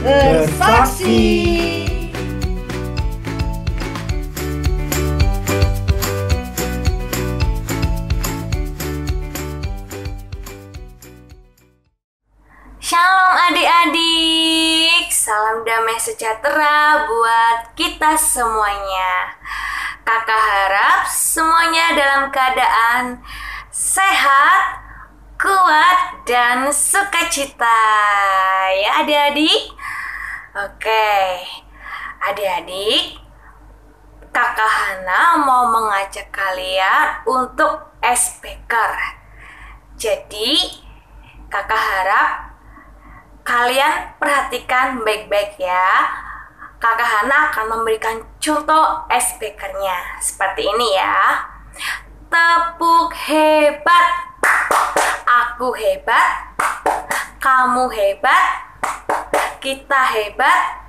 bersaksi. Shalom adik-adik, salam damai sejahtera buat kita semuanya. Kakak harap semuanya dalam keadaan sehat, kuat, dan sukacita. Ya adik-adik? Oke, adik-adik, Kakak Hana mau mengajak kalian untuk SPKer. Jadi, Kakak harap kalian perhatikan baik-baik ya. Kakak Hana akan memberikan contoh SPKer-nya seperti ini ya. Tepuk hebat. Aku hebat. Kamu hebat. Kita hebat.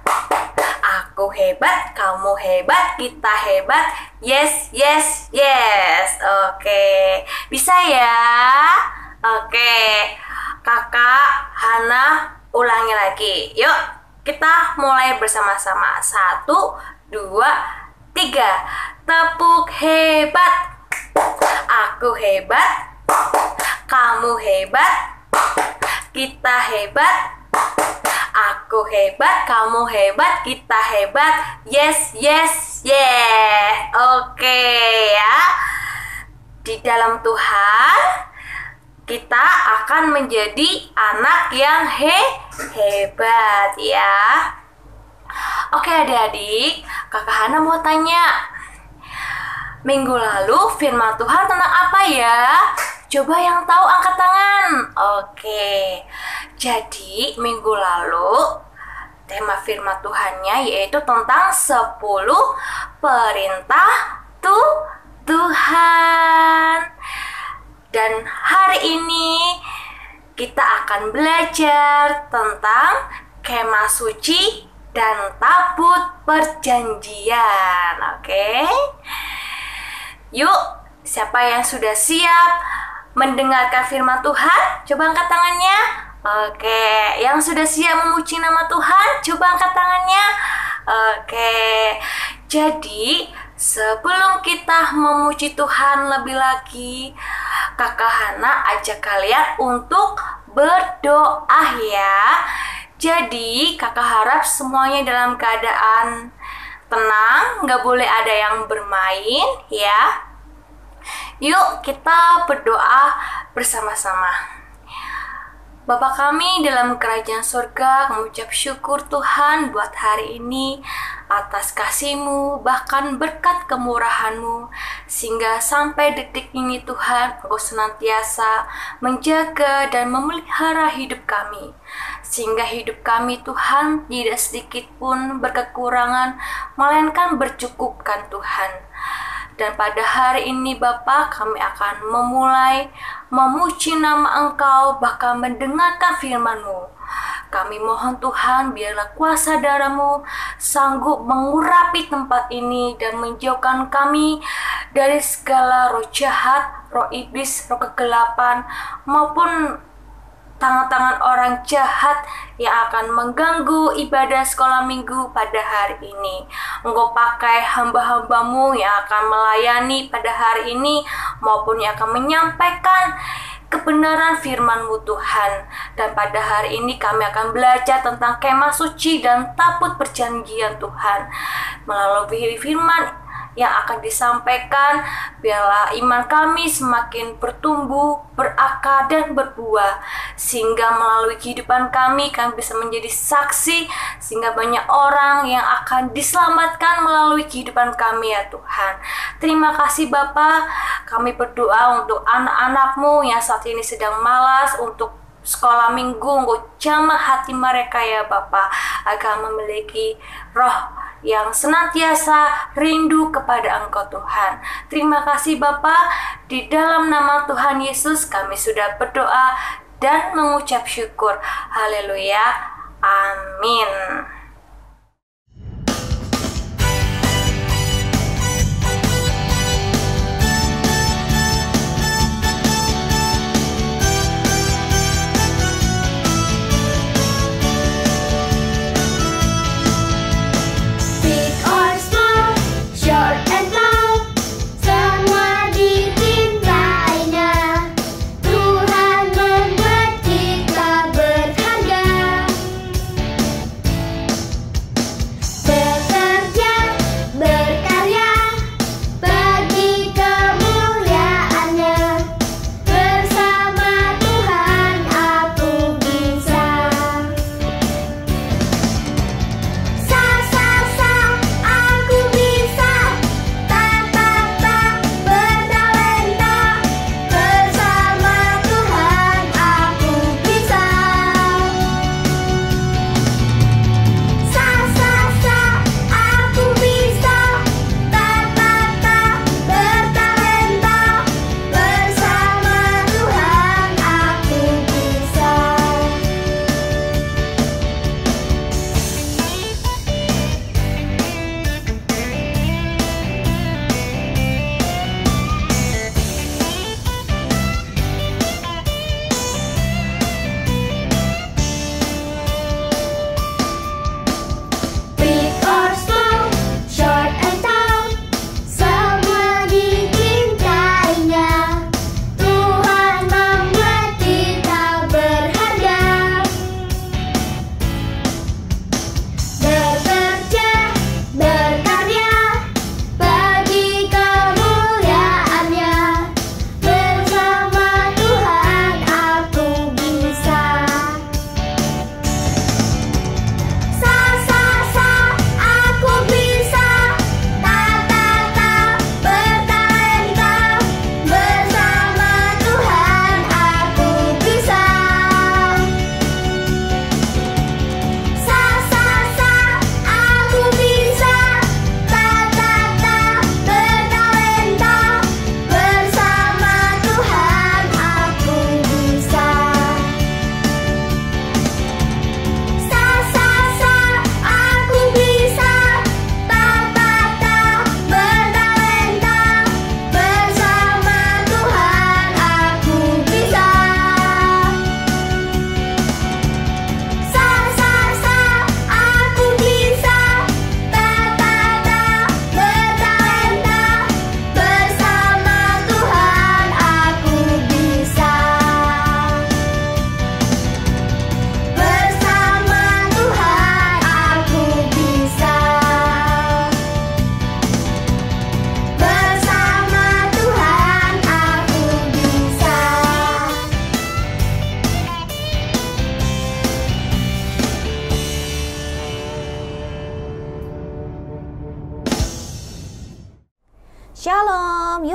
Aku hebat. Kamu hebat. Kita hebat. Yes, yes, yes. Oke. Bisa ya? Oke. Kakak Hana ulangi lagi. Yuk, kita mulai bersama-sama. 1, 2, 3. Tepuk hebat. Aku hebat. Kamu hebat. Kita hebat. Aku hebat. Kamu hebat. Kita hebat. Yes, yes, yes. Oke ya. Di dalam Tuhan kita akan menjadi anak yang hebat ya. Oke adik-adik, Kakak Hana mau tanya. Minggu lalu firman Tuhan tentang apa ya? Coba yang tahu angkat tangan. Oke. Jadi minggu lalu tema firman Tuhannya yaitu tentang 10 perintah Tuhan. Dan hari ini kita akan belajar tentang kemah suci dan tabut perjanjian. Oke? Yuk, siapa yang sudah siap mendengarkan firman Tuhan? Coba angkat tangannya. Oke, yang sudah siap memuji nama Tuhan, coba angkat tangannya. Oke. Jadi, sebelum kita memuji Tuhan lebih lagi, Kakak Hana ajak kalian untuk berdoa ya. Jadi kakak harap semuanya dalam keadaan tenang, nggak boleh ada yang bermain ya. Yuk kita berdoa bersama-sama. Bapa kami dalam kerajaan surga, mengucap syukur Tuhan buat hari ini atas kasih-Mu, bahkan berkat kemurahan-Mu, sehingga sampai detik ini Tuhan, Engkau senantiasa menjaga dan memelihara hidup kami, sehingga hidup kami Tuhan tidak sedikit pun berkekurangan, melainkan bercukupkan Tuhan. Dan pada hari ini Bapa, kami akan memulai memuji nama Engkau, bahkan mendengarkan firman-Mu. Kami mohon Tuhan, biarlah kuasa darah-Mu sanggup mengurapi tempat ini dan menjauhkan kami dari segala roh jahat, roh iblis, roh kegelapan, maupun tangan-tangan orang jahat yang akan mengganggu ibadah sekolah minggu pada hari ini. Engkau pakai hamba-hamba-Mu yang akan melayani pada hari ini, maupun yang akan menyampaikan kebenaran firman-Mu Tuhan. Dan pada hari ini kami akan belajar tentang kemah suci dan tabut perjanjian Tuhan. Melalui firman yang akan disampaikan, biarlah iman kami semakin bertumbuh, berakar, dan berbuah, sehingga melalui kehidupan kami bisa menjadi saksi, sehingga banyak orang yang akan diselamatkan melalui kehidupan kami ya Tuhan. Terima kasih Bapa, kami berdoa untuk anak-anak-Mu yang saat ini sedang malas untuk sekolah minggu. Engkau jamah hati mereka ya Bapa, agar memiliki roh yang senantiasa rindu kepada Engkau Tuhan. Terima kasih Bapa, di dalam nama Tuhan Yesus kami sudah berdoa dan mengucap syukur. Haleluya. Amin.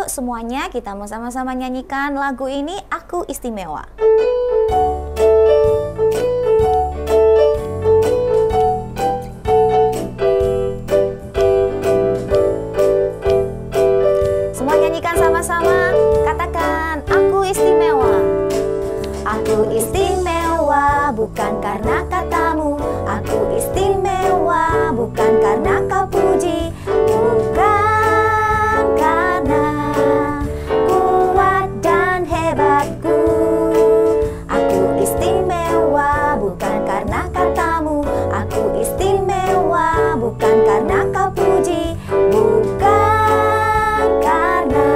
Yuk semuanya kita mau sama-sama nyanyikan lagu ini, Aku Istimewa. Semua nyanyikan sama-sama, katakan aku istimewa. Aku istimewa bukan karena katamu, aku istimewa bukan karena kau puji, bukan karena kuat dan hebatku. Aku istimewa bukan karena katamu, aku istimewa bukan karena kau puji, bukan karena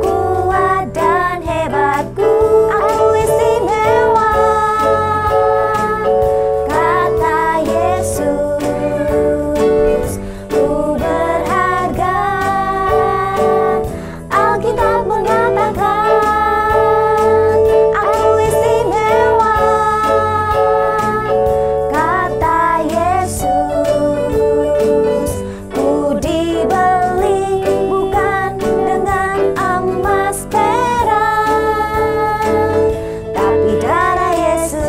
kuat dan hebatku. Aku istimewa, kata Yesus. Ku berharga, Alkitab mengatakan. Aku istimewa, kata Yesus. Ku dibeli bukan dengan emas perak, tapi darah Yesus.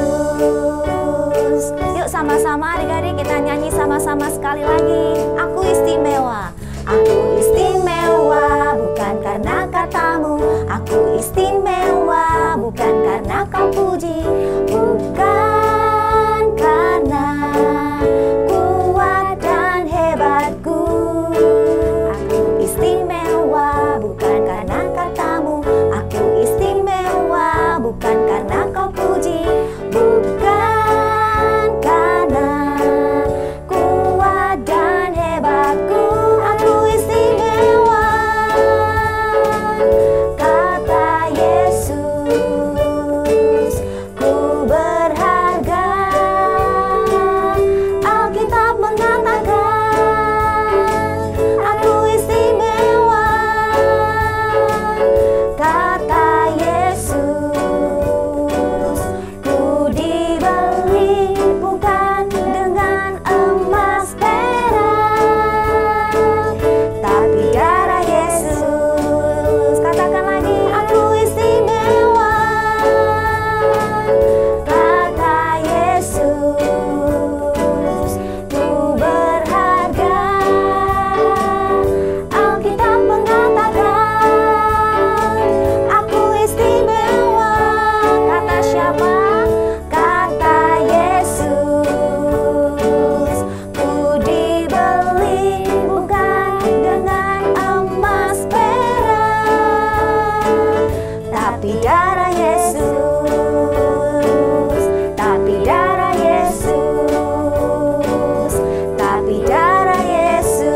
Yuk sama-sama adik-adik kita nyanyi sama-sama sekali lagi. Aku istimewa. Aku istimewa bukan karena katamu, aku istimewa bukan karena kau puji, bukan karena kuat dan hebatku. Aku istimewa bukan karena katamu, aku istimewa bukan karena kau puji, bukan karena kuat dan hebatku. Aku istimewa, kata Yesus. Ku berharga, Alkitab mengatakan. Aku istimewa, kata Yesus. Ku dibeli bukan dengan emas perak, tapi darah Yesus. Katakan lagi, aku istimewa, kata Yesus. Ku berharga, Alkitab mengatakan. Aku istimewa, kata siapa? Kata Yesus. Ku dibeli bukan dengan emas perak, tapi darah Yesus, tapi darah Yesus, tapi darah Yesus.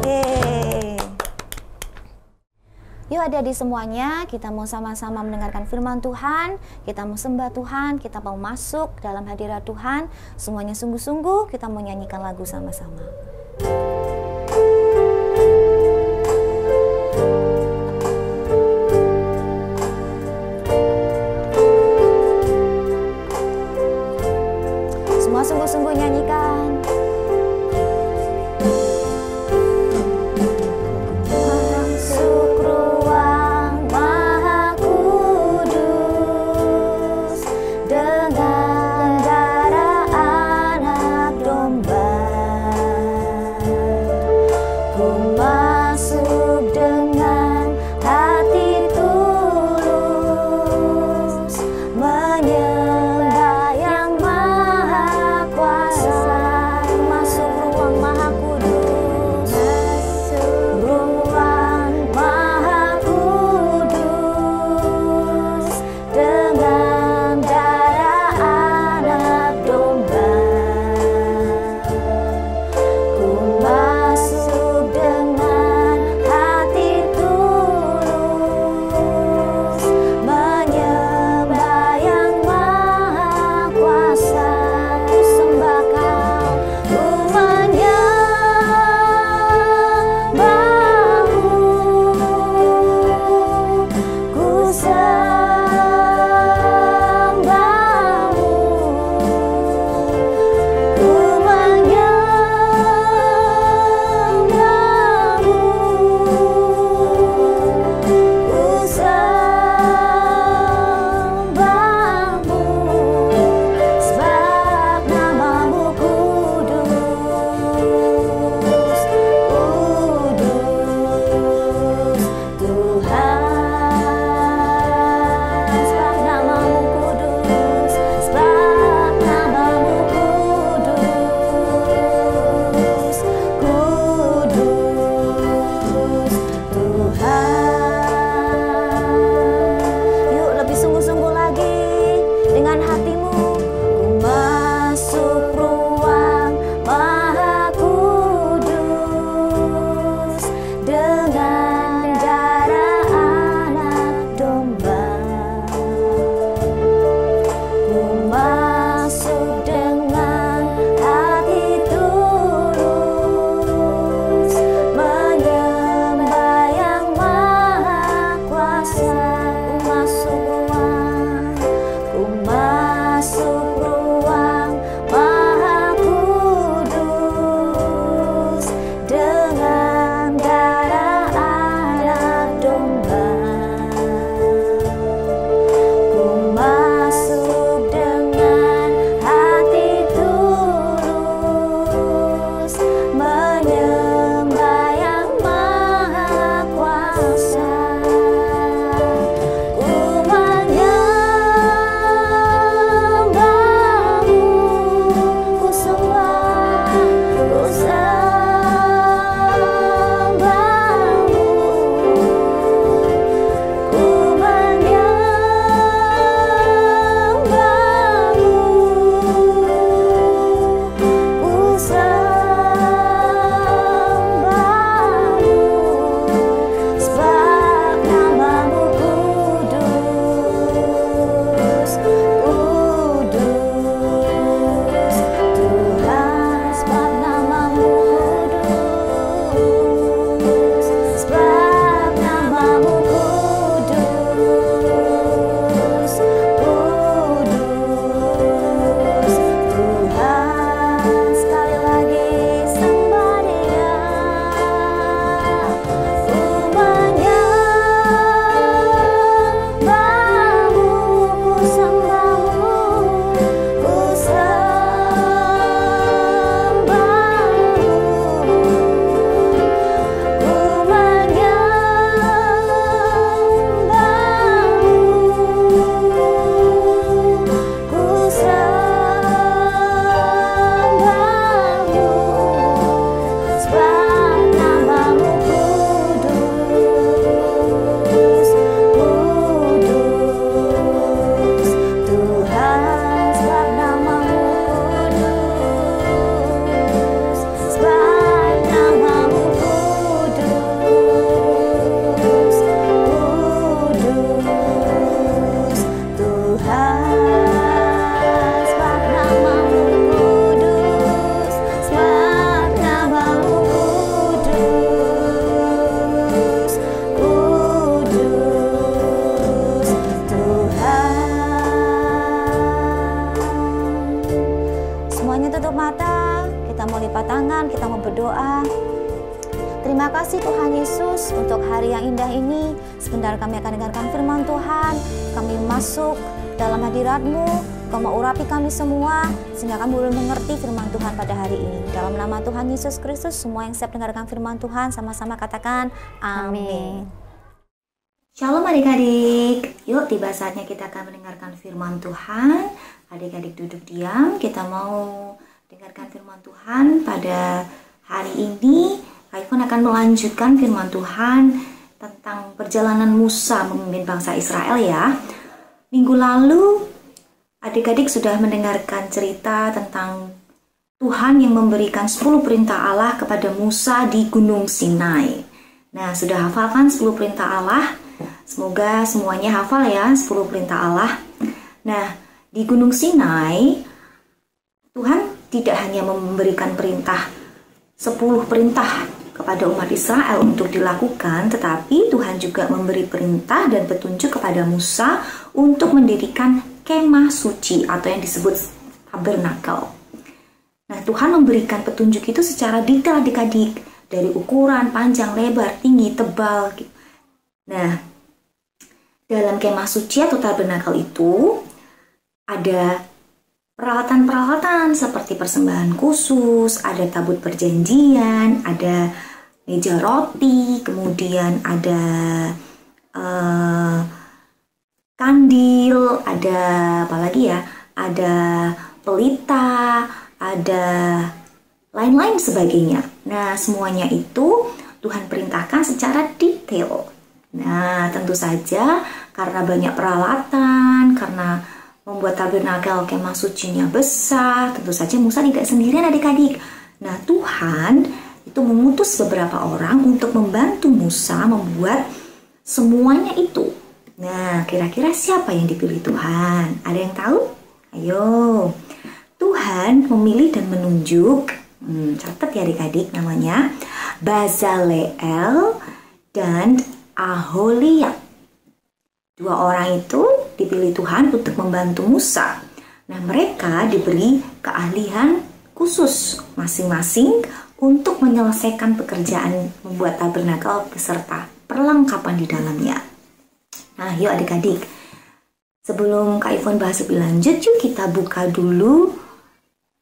Yeay. Yuk adik-adik semuanya, kita mau sama-sama mendengarkan firman Tuhan, kita mau sembah Tuhan, kita mau masuk dalam hadirat Tuhan. Semuanya sungguh-sungguh kita mau nyanyikan lagu sama-sama. Semua sungguh-sungguh nyanyikan. Masuk ruang Maha Kudus dengan darah anak domba. kasih Tuhan Yesus untuk hari yang indah ini. Sebentar kami akan dengarkan firman Tuhan. Kami masuk dalam hadirat-Mu. Kau mau urapi kami semua sehingga kami boleh mengerti firman Tuhan pada hari ini. Dalam nama Tuhan Yesus Kristus, semua yang siap dengarkan firman Tuhan sama-sama katakan amin. Shalom adik-adik. Yuk, tiba saatnya kita akan mendengarkan firman Tuhan. Adik-adik duduk diam. Kita mau dengarkan firman Tuhan pada hari ini. Kak Ivon akan melanjutkan firman Tuhan tentang perjalanan Musa memimpin bangsa Israel ya. Minggu lalu adik-adik sudah mendengarkan cerita tentang Tuhan yang memberikan 10 perintah Allah kepada Musa di Gunung Sinai. Nah, sudah hafal kan 10 perintah Allah? Semoga semuanya hafal ya 10 perintah Allah. Nah, di Gunung Sinai Tuhan tidak hanya memberikan perintah 10 perintah kepada umat Israel untuk dilakukan, tetapi Tuhan juga memberi perintah dan petunjuk kepada Musa untuk mendirikan kemah suci atau yang disebut tabernakel. Nah, Tuhan memberikan petunjuk itu secara detail adik-adik, dari ukuran, panjang, lebar, tinggi, tebal. Nah, dalam kemah suci atau tabernakel itu ada peralatan-peralatan seperti persembahan khusus, ada tabut perjanjian, ada meja roti, kemudian ada kandil, ada apa lagi ya? Ada pelita, ada lain-lain sebagainya. Nah, semuanya itu Tuhan perintahkan secara detail. Nah, tentu saja karena banyak peralatan, karena membuat tabernakel kemah sucinya besar, tentu saja Musa tidak sendirian adik-adik. Nah, Tuhan itu mengutus beberapa orang untuk membantu Musa membuat semuanya itu. Nah, kira-kira siapa yang dipilih Tuhan? Ada yang tahu? Ayo. Tuhan memilih dan menunjuk, catat ya adik-adik namanya, Bezaleel dan Aholiab. Dua orang itu dipilih Tuhan untuk membantu Musa. Nah, mereka diberi keahlian khusus masing-masing untuk menyelesaikan pekerjaan membuat tabernakel beserta perlengkapan di dalamnya. Nah, yuk adik-adik, sebelum Kak Ivon bahas lebih lanjut, yuk kita buka dulu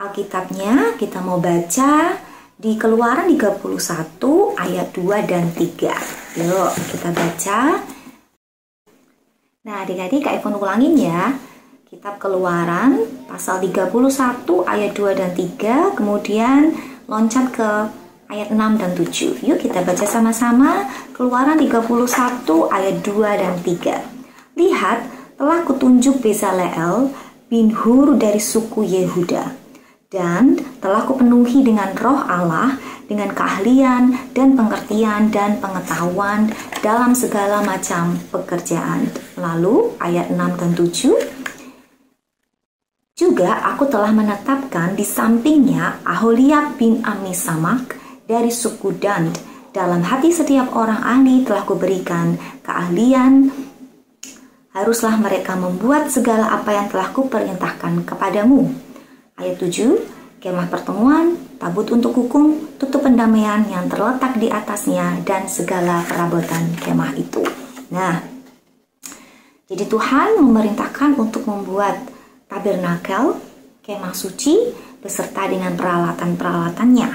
Alkitabnya. Kita mau baca di Keluaran 31 ayat 2 dan 3. Yuk kita baca. Nah, adik-adik Kak Ivon ulangin ya. Kitab Keluaran pasal 31 ayat 2 dan 3, kemudian loncat ke ayat 6 dan 7. Yuk kita baca sama-sama Keluaran 31 ayat 2 dan 3. Lihat, telah kutunjuk Bezaleel bin Hur dari suku Yehuda, dan telah kupenuhi dengan roh Allah, dengan keahlian dan pengertian dan pengetahuan dalam segala macam pekerjaan. Lalu ayat 6 dan 7. Juga aku telah menetapkan di sampingnya Aholiab bin Amisamak dari suku Dan. Dalam hati setiap orang ahli telah kuberikan keahlian. Haruslah mereka membuat segala apa yang telah kuperintahkan kepadamu. Ayat 7, kemah pertemuan, tabut untuk hukum, tutup pendamaian yang terletak di atasnya, dan segala perabotan kemah itu. Nah, jadi Tuhan memerintahkan untuk membuat tabernakel, kemah suci, beserta dengan peralatan-peralatannya.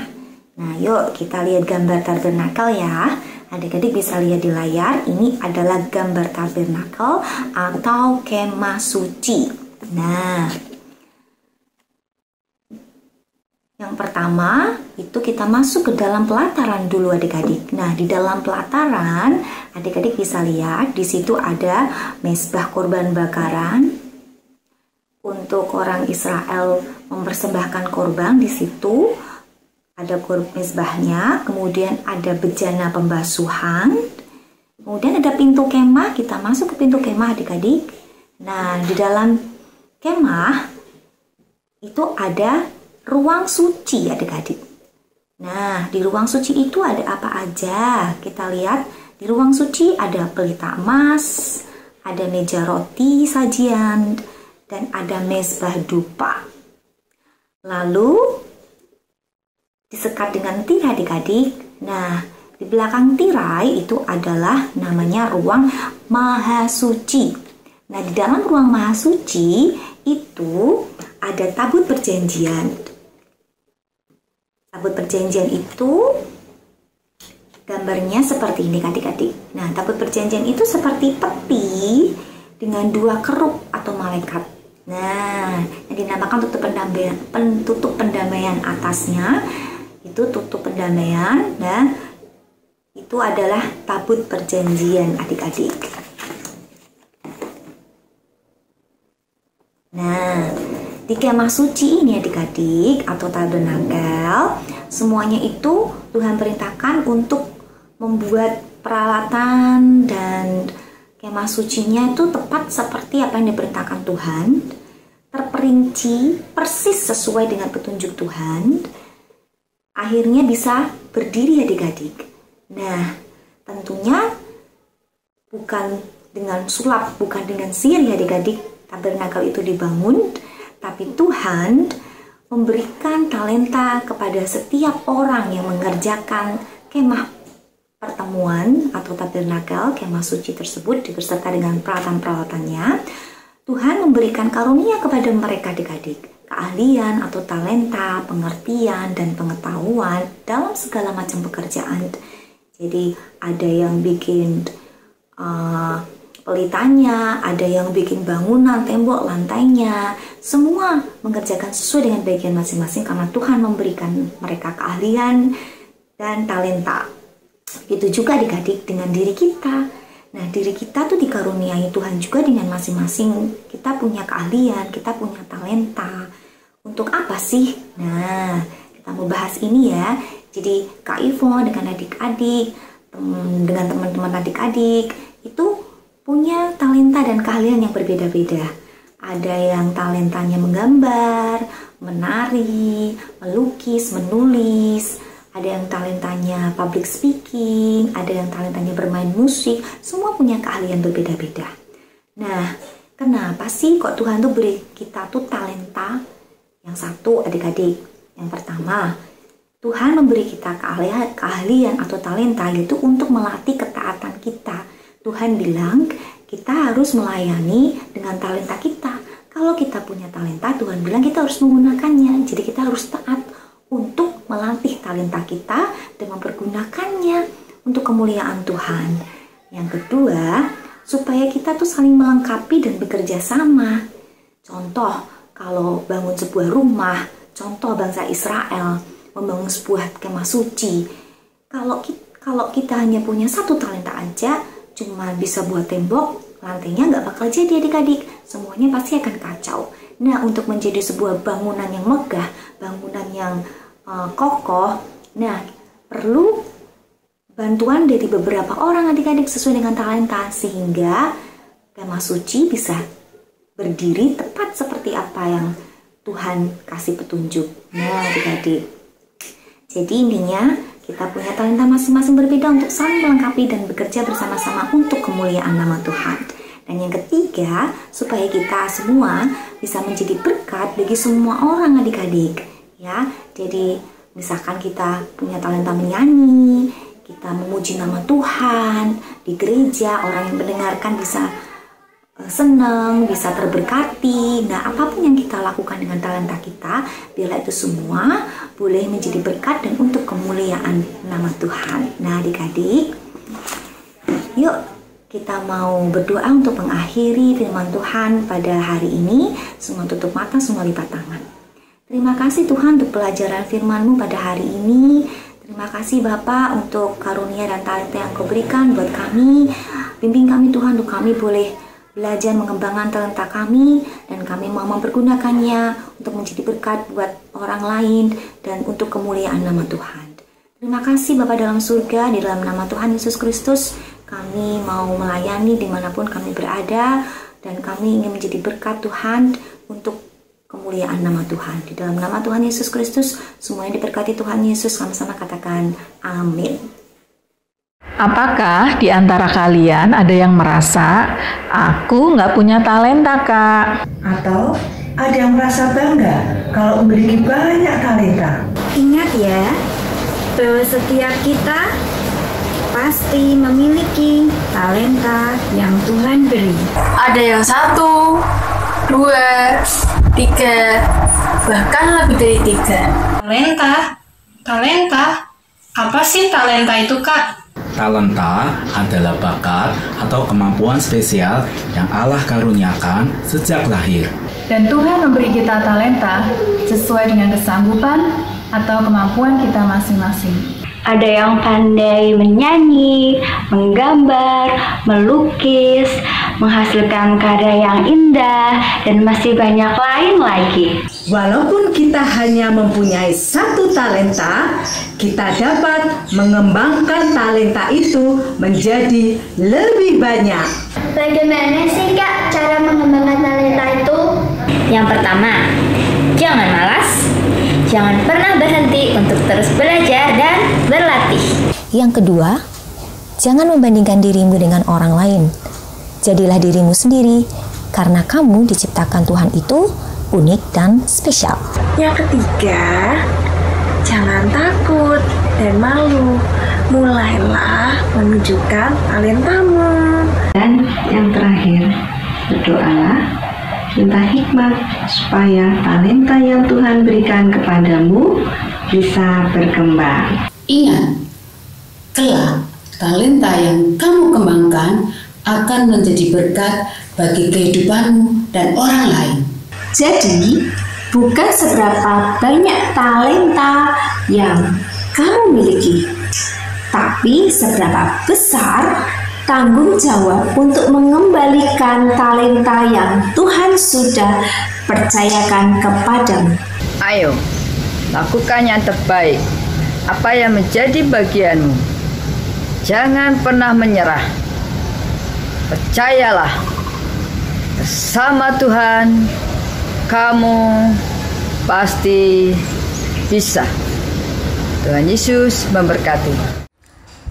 Nah, yuk kita lihat gambar tabernakel ya. Adik-adik bisa lihat di layar, ini adalah gambar tabernakel atau kemah suci. Nah, yang pertama itu kita masuk ke dalam pelataran dulu adik-adik. Nah, di dalam pelataran adik-adik bisa lihat di situ ada mezbah korban bakaran untuk orang Israel mempersembahkan korban. Di situ ada mezbahnya, kemudian ada bejana pembasuhan, kemudian ada pintu kemah. Kita masuk ke pintu kemah adik-adik. Nah, di dalam kemah itu ada ruang suci adik-adik. Nah, di ruang suci itu ada apa aja? Kita lihat di ruang suci ada pelita emas, ada meja roti sajian, dan ada mezbah dupa. Lalu disekat dengan tirai adik-adik. Nah, Di belakang tirai itu adalah namanya ruang Maha Suci. Nah, di dalam ruang Maha Suci itu ada tabut perjanjian. Tabut perjanjian itu gambarnya seperti ini adik-adik. Nah, tabut perjanjian itu seperti peti dengan 2 kerub atau malaikat. Nah, yang dinamakan tutup pendamaian atasnya itu tutup pendamaian. Nah, itu adalah tabut perjanjian adik-adik. Nah, di kemah suci ini adik-adik atau tabernakel, semuanya itu Tuhan perintahkan untuk membuat peralatan dan kemah sucinya itu tepat seperti apa yang diperintahkan Tuhan, terperinci persis sesuai dengan petunjuk Tuhan, akhirnya bisa berdiri adik-adik. Nah, tentunya bukan dengan sulap, bukan dengan sihir ya adik-adik tabernakel itu dibangun, tapi Tuhan memberikan talenta kepada setiap orang yang mengerjakan kemah pertemuan atau tabernakel, kemah suci tersebut beserta dengan peralatan-peralatannya. Tuhan memberikan karunia kepada mereka adik-adik, keahlian atau talenta, pengertian dan pengetahuan dalam segala macam pekerjaan. Jadi ada yang bikin pelitanya, ada yang bikin bangunan, tembok, lantainya. Semua mengerjakan sesuai dengan bagian masing-masing karena Tuhan memberikan mereka keahlian dan talenta. Begitu juga adik-adik dengan diri kita. Nah, diri kita tuh dikaruniai Tuhan juga dengan masing-masing. Kita punya keahlian, kita punya talenta. Untuk apa sih? Nah, kita mau bahas ini ya. Jadi Kak Ivo dengan adik-adik, dengan teman-teman adik-adik itu punya talenta dan keahlian yang berbeda-beda. Ada yang talentanya menggambar, menari, melukis, menulis. Ada yang talentanya public speaking, ada yang talentanya bermain musik. Semua punya keahlian berbeda-beda. Nah, kenapa sih kok Tuhan tuh beri kita tuh talenta? Yang satu adik-adik, yang pertama, Tuhan memberi kita keahlian atau talenta yaitu untuk melatih ketaatan kita. Tuhan bilang kita harus melayani dengan talenta kita. Kalau kita punya talenta, Tuhan bilang kita harus menggunakannya. Jadi kita harus taat untuk melatih talenta kita dan mempergunakannya untuk kemuliaan Tuhan. Yang kedua, supaya kita tuh saling melengkapi dan bekerja sama. Contoh, kalau bangun sebuah rumah, contoh bangsa Israel membangun sebuah kemah suci. Kalau kita hanya punya satu talenta aja, cuma bisa buat tembok, lantainya nggak bakal jadi adik-adik. Semuanya pasti akan kacau. Nah, untuk menjadi sebuah bangunan yang megah, bangunan yang kokoh, nah perlu bantuan dari beberapa orang adik-adik sesuai dengan talenta sehingga kemah suci bisa berdiri tepat seperti apa yang Tuhan kasih petunjuk. Nah, adik-adik. Jadi intinya kita punya talenta masing-masing berbeda untuk saling melengkapi dan bekerja bersama-sama untuk kemuliaan nama Tuhan. Dan yang ketiga, supaya kita semua bisa menjadi berkat bagi semua orang adik-adik. Ya, jadi misalkan kita punya talenta menyanyi, kita memuji nama Tuhan di gereja, orang yang mendengarkan bisa senang, bisa terberkati. Nah, apapun yang kita lakukan dengan talenta kita, biarlah itu semua boleh menjadi berkat dan untuk kemuliaan nama Tuhan. Nah, adik-adik, yuk kita mau berdoa untuk mengakhiri firman Tuhan pada hari ini. Semua tutup mata, semua lipat tangan. Terima kasih Tuhan untuk pelajaran firman-Mu pada hari ini. Terima kasih Bapak untuk karunia dan talenta yang Kau berikan buat kami. Bimbing kami Tuhan untuk kami boleh belajar mengembangkan talenta kami dan kami mau mempergunakannya untuk menjadi berkat buat orang lain dan untuk kemuliaan nama Tuhan. Terima kasih Bapa dalam surga, di dalam nama Tuhan Yesus Kristus kami mau melayani dimanapun kami berada dan kami ingin menjadi berkat Tuhan untuk kemuliaan nama Tuhan. Di dalam nama Tuhan Yesus Kristus semuanya diberkati Tuhan Yesus, sama-sama katakan amin. Apakah di antara kalian ada yang merasa, aku nggak punya talenta, Kak? Atau ada yang merasa bangga kalau memiliki banyak talenta? Ingat ya, bahwa setiap kita pasti memiliki talenta yang Tuhan beri. Ada yang 1, 2, 3, bahkan lebih dari 3. Talenta? Apa sih talenta itu, Kak? Talenta adalah bakat atau kemampuan spesial yang Allah karuniakan sejak lahir. Dan Tuhan memberi kita talenta sesuai dengan kesanggupan atau kemampuan kita masing-masing. Ada yang pandai menyanyi, menggambar, melukis, menghasilkan karya yang indah, dan masih banyak lain lagi. Walaupun kita hanya mempunyai satu talenta, kita dapat mengembangkan talenta itu menjadi lebih banyak. Bagaimana sih, Kak, cara mengembangkan talenta itu? Yang pertama, jangan malas. Jangan pernah berhenti untuk terus belajar dan berlatih. Yang kedua, jangan membandingkan dirimu dengan orang lain. Jadilah dirimu sendiri, karena kamu diciptakan Tuhan itu unik dan spesial. Yang ketiga, jangan takut dan malu. Mulailah menunjukkan talentamu. Dan yang terakhir, berdoalah, minta hikmat supaya talenta yang Tuhan berikan kepadamu bisa berkembang. Ingat, kelak talenta yang kamu kembangkan akan menjadi berkat bagi kehidupanmu dan orang lain. Jadi, bukan seberapa banyak talenta yang kamu miliki, tapi seberapa besar tanggung jawab untuk mengembalikan talenta yang Tuhan sudah percayakan kepadamu. Ayo, lakukan yang terbaik, apa yang menjadi bagianmu. Jangan pernah menyerah. Percayalah, bersama Tuhan, kamu pasti bisa. Tuhan Yesus memberkati.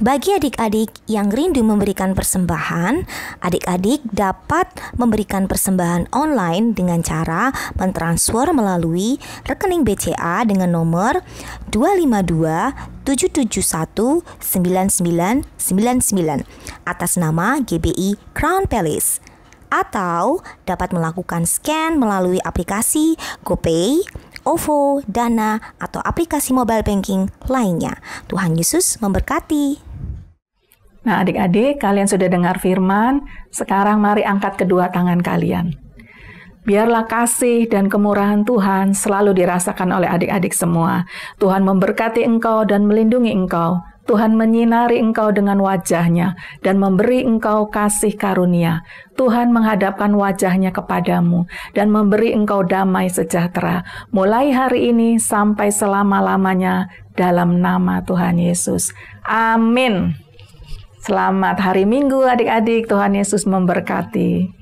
Bagi adik-adik yang rindu memberikan persembahan, adik-adik dapat memberikan persembahan online dengan cara mentransfer melalui rekening BCA dengan nomor 252-771-9999 atas nama GBI Crown Palace. Atau dapat melakukan scan melalui aplikasi GoPay, OVO, Dana, atau aplikasi mobile banking lainnya. Tuhan Yesus memberkati. Nah, adik-adik, kalian sudah dengar firman. Sekarang mari angkat kedua tangan kalian. Biarlah kasih dan kemurahan Tuhan selalu dirasakan oleh adik-adik semua. Tuhan memberkati engkau dan melindungi engkau. Tuhan menyinari engkau dengan wajah-Nya dan memberi engkau kasih karunia. Tuhan menghadapkan wajah-Nya kepadamu dan memberi engkau damai sejahtera. Mulai hari ini sampai selama-lamanya dalam nama Tuhan Yesus. Amin. Selamat hari Minggu adik-adik. Tuhan Yesus memberkati.